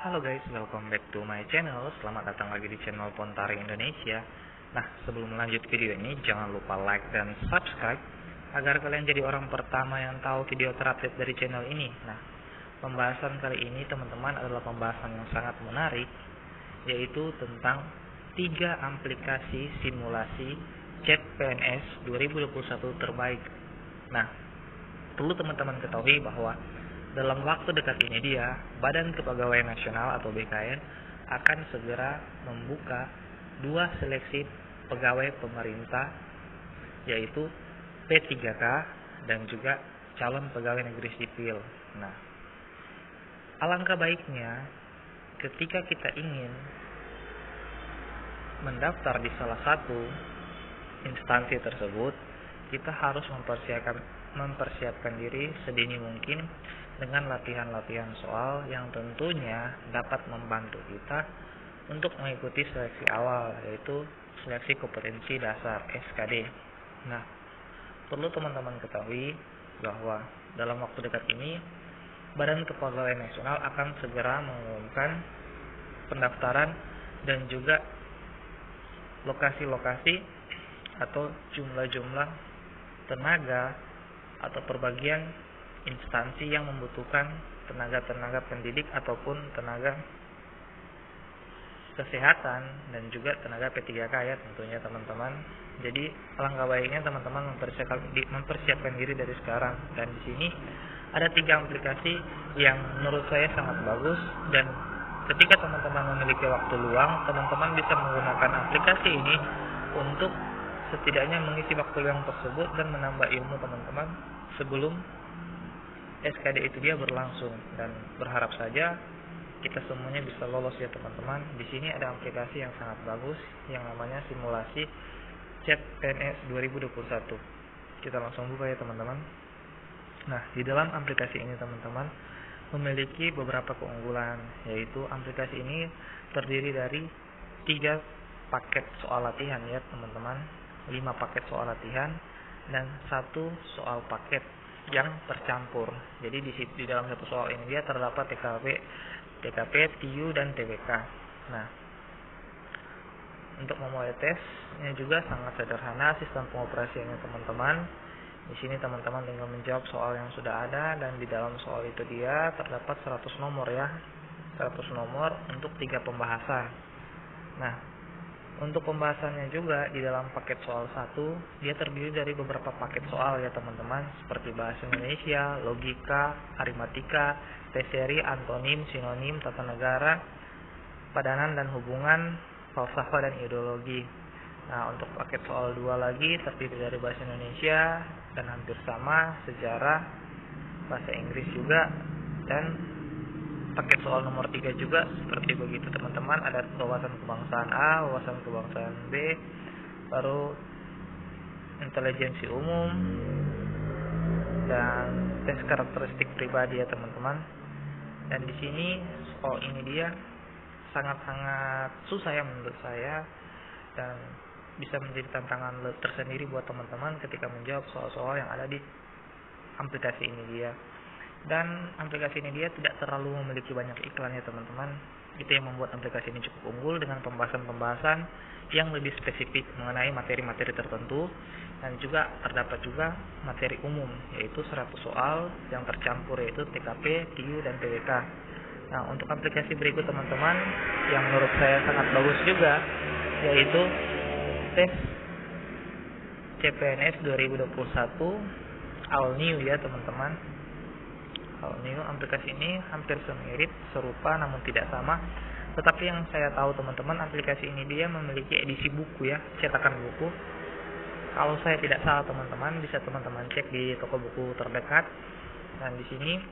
Halo guys, welcome back to my channel. Selamat datang lagi di channel Pontari Indonesia. Nah, sebelum lanjut video ini, jangan lupa like dan subscribe agar kalian jadi orang pertama yang tahu video terupdate dari channel ini. Nah, pembahasan kali ini teman-teman adalah pembahasan yang sangat menarik, yaitu tentang 3 aplikasi simulasi chat PNS 2021 terbaik. Nah, perlu teman-teman ketahui bahwa dalam waktu dekat ini Badan Kepegawaian Nasional atau BKN akan segera membuka 2 seleksi pegawai pemerintah, yaitu P3K dan juga calon pegawai negeri sipil. Nah, alangkah baiknya ketika kita ingin mendaftar di salah satu instansi tersebut, kita harus mempersiapkan diri sedini mungkin dengan latihan-latihan soal yang tentunya dapat membantu kita untuk mengikuti seleksi awal, yaitu seleksi kompetensi dasar SKD. Nah, perlu teman-teman ketahui bahwa dalam waktu dekat ini Badan Kepegawaian Nasional akan segera mengumumkan pendaftaran dan juga lokasi-lokasi atau jumlah-jumlah tenaga atau perbagian instansi yang membutuhkan tenaga-tenaga pendidik ataupun tenaga kesehatan dan juga tenaga P3K ya tentunya teman-teman. Jadi alangkah baiknya teman-teman mempersiapkan diri dari sekarang. Dan di sini ada 3 aplikasi yang menurut saya sangat bagus, dan ketika teman-teman memiliki waktu luang, teman-teman bisa menggunakan aplikasi ini untuk setidaknya mengisi waktu luang tersebut dan menambah ilmu teman-teman sebelum SKD itu dia berlangsung, dan berharap saja kita semuanya bisa lolos ya teman-teman. Di sini ada aplikasi yang sangat bagus yang namanya simulasi chat PNS 2021. Kita langsung buka ya teman-teman. Nah, di dalam aplikasi ini teman-teman memiliki beberapa keunggulan, yaitu aplikasi ini terdiri dari 3 paket soal latihan ya teman-teman, 5 paket soal latihan dan 1 soal paket yang tercampur. Jadi di dalam satu soal ini dia terdapat TKP, TIU dan TWK. Nah, untuk memulai tesnya juga sangat sederhana sistem pengoperasiannya teman-teman. Di sini teman-teman tinggal menjawab soal yang sudah ada, dan di dalam soal itu dia terdapat 100 nomor ya. 100 nomor untuk 3 pembahasan. Nah, untuk pembahasannya juga di dalam paket soal 1 dia terdiri dari beberapa paket soal ya teman-teman, seperti bahasa Indonesia, logika, aritmatika, teori, antonim, sinonim, tata negara, padanan dan hubungan, falsafah dan ideologi. Nah, untuk paket soal 2 lagi terdiri dari bahasa Indonesia dan hampir sama, sejarah, bahasa Inggris juga, dan paket soal nomor 3 juga seperti begitu teman-teman. Ada wawasan kebangsaan A, wawasan kebangsaan B, baru intelijensi umum dan tes karakteristik pribadi ya teman-teman. Dan di sini soal ini dia sangat-sangat susah ya menurut saya, dan bisa menjadi tantangan tersendiri buat teman-teman ketika menjawab soal-soal yang ada di aplikasi ini dia. Dan aplikasi ini dia tidak terlalu memiliki banyak iklan ya teman-teman. Itu yang membuat aplikasi ini cukup unggul dengan pembahasan-pembahasan yang lebih spesifik mengenai materi-materi tertentu, dan juga terdapat juga materi umum, yaitu 100 soal yang tercampur, yaitu TKP, TIU dan TWK. Nah, untuk aplikasi berikut teman-teman yang menurut saya sangat bagus juga, yaitu tes CPNS 2021 All New ya teman-teman. All New aplikasi ini hampir semirip, serupa namun tidak sama. Tetapi yang saya tahu teman-teman, aplikasi ini dia memiliki edisi buku ya, cetakan buku. Kalau saya tidak salah teman-teman, bisa teman-teman cek di toko buku terdekat. Dan di sini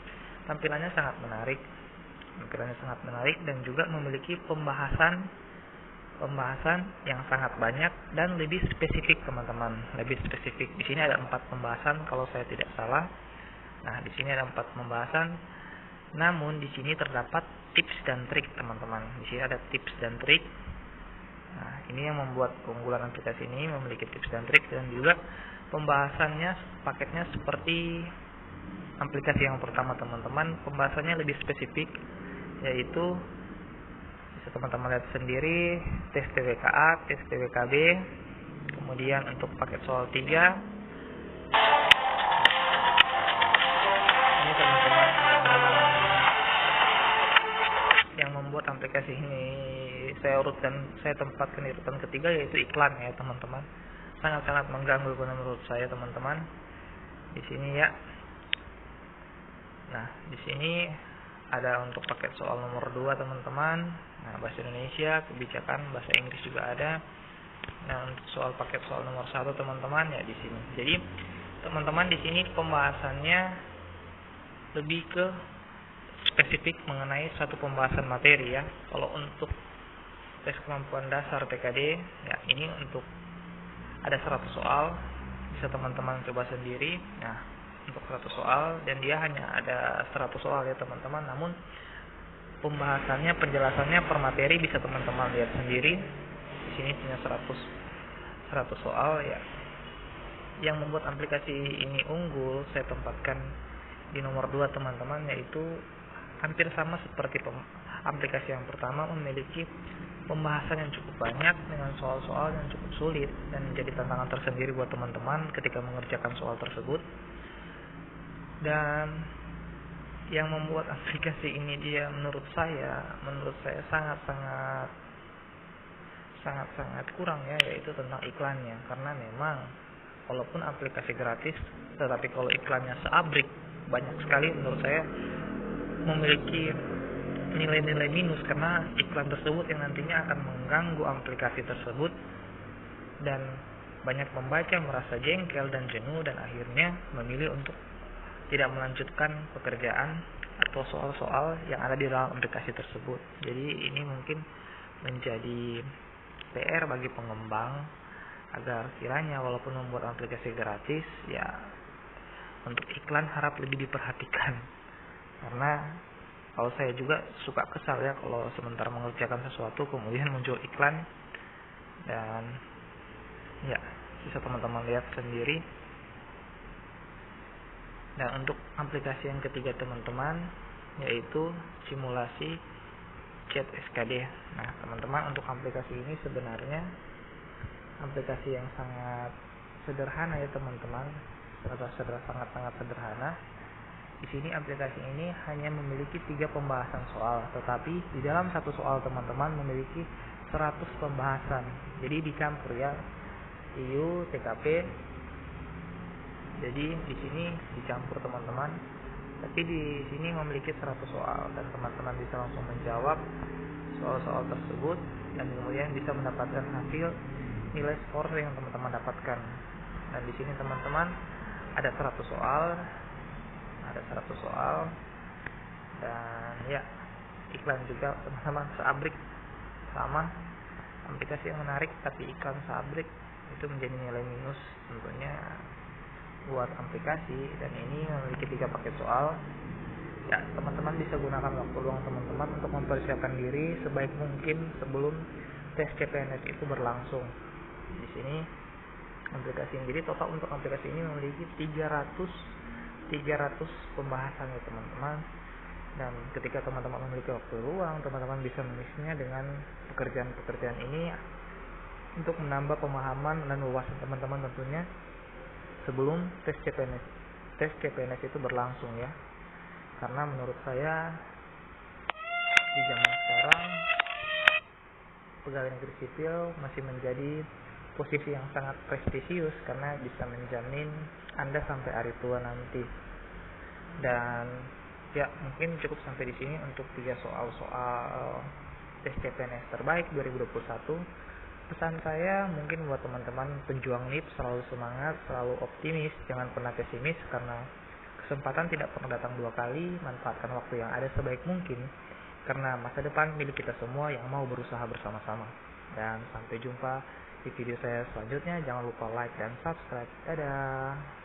tampilannya sangat menarik. Dan juga memiliki pembahasan yang sangat banyak dan lebih spesifik teman-teman. Lebih spesifik. Di sini ada 4 pembahasan kalau saya tidak salah. Nah, di sini ada 4 pembahasan. Namun di sini terdapat tips dan trik teman-teman. Di sini ada tips dan trik. Nah, ini yang membuat keunggulan aplikasi ini memiliki tips dan trik, dan juga pembahasannya paketnya seperti aplikasi yang pertama teman-teman, pembahasannya lebih spesifik, yaitu Bisa teman-teman lihat sendiri, tes TWK-A, tes TWK-B. Kemudian untuk paket soal 3, ini teman-teman yang membuat aplikasi ini saya tempatkan di urutan ketiga, yaitu iklan ya teman-teman. Sangat-sangat mengganggu menurut saya teman-teman. Di sini ya. Nah, di sini ada untuk paket soal nomor 2 teman-teman. Nah, bahasa Indonesia, kebijakan, bahasa Inggris juga ada. Nah, untuk soal paket soal nomor 1 teman-teman ya di sini. Jadi, teman-teman di sini pembahasannya lebih ke spesifik mengenai satu pembahasan materi ya. Kalau untuk tes kemampuan dasar TKD ya, ini untuk ada 100 soal, bisa teman-teman coba sendiri. Nah, untuk 100 soal, dan dia hanya ada 100 soal ya teman-teman, namun pembahasannya, penjelasannya per materi bisa teman-teman lihat sendiri. Di sini punya 100 soal ya. Yang membuat aplikasi ini unggul saya tempatkan di nomor 2 teman-teman, yaitu hampir sama seperti aplikasi yang pertama, memiliki pembahasan yang cukup banyak dengan soal-soal yang cukup sulit dan menjadi tantangan tersendiri buat teman-teman ketika mengerjakan soal tersebut. Dan yang membuat aplikasi ini dia menurut saya sangat kurang ya, yaitu tentang iklannya. Karena memang walaupun aplikasi gratis, tetapi kalau iklannya seabrik, banyak sekali menurut saya memiliki nilai-nilai minus, karena iklan tersebut yang nantinya akan mengganggu aplikasi tersebut, dan banyak pembaca merasa jengkel dan jenuh dan akhirnya memilih untuk tidak melanjutkan pekerjaan atau soal-soal yang ada di dalam aplikasi tersebut. Jadi ini mungkin menjadi PR bagi pengembang agar kiranya walaupun membuat aplikasi gratis ya, untuk iklan harap lebih diperhatikan. Karena kalau saya juga suka kesal ya kalau sementara mengerjakan sesuatu kemudian muncul iklan, dan ya bisa teman-teman lihat sendiri. Dan untuk aplikasi yang ketiga teman-teman, yaitu simulasi chat SKD. Nah teman-teman, untuk aplikasi ini sebenarnya aplikasi yang sangat sederhana ya teman-teman, sangat sederhana. Di sini aplikasi ini hanya memiliki 3 pembahasan soal, tetapi di dalam satu soal teman-teman memiliki 100 pembahasan. Jadi dicampur ya, IU, TKP. Jadi di sini dicampur teman-teman. Tapi di sini memiliki 100 soal dan teman-teman bisa langsung menjawab soal-soal tersebut dan kemudian bisa mendapatkan hasil nilai skor yang teman-teman dapatkan. Dan di sini teman-teman ada 100 soal. Dan ya, iklan juga teman-teman seabrik, sama aplikasi yang menarik tapi iklan seabrik, itu menjadi nilai minus tentunya buat aplikasi. Dan ini memiliki 3 paket soal ya, teman-teman bisa gunakan waktu luang teman-teman untuk mempersiapkan diri sebaik mungkin sebelum tes CPNS itu berlangsung. Di sini aplikasi ini, jadi total untuk aplikasi ini memiliki 300 pembahasan ya teman-teman. Dan ketika teman-teman memiliki waktu luang, teman-teman bisa mengisinya dengan pekerjaan-pekerjaan ini untuk menambah pemahaman dan wawasan teman-teman tentunya sebelum tes CPNS itu berlangsung ya. Karena menurut saya di zaman sekarang pegawai negeri sipil masih menjadi posisi yang sangat prestisius karena bisa menjamin Anda sampai hari tua nanti. Dan ya, mungkin cukup sampai di sini untuk 3 soal tes CPNS terbaik 2021. Pesan saya mungkin buat teman-teman penjuang NIP, selalu semangat, selalu optimis, jangan pernah pesimis, karena kesempatan tidak pernah datang 2 kali. Manfaatkan waktu yang ada sebaik mungkin, karena masa depan milik kita semua yang mau berusaha bersama-sama. Dan sampai jumpa di video saya selanjutnya. Jangan lupa like dan subscribe. Dadah.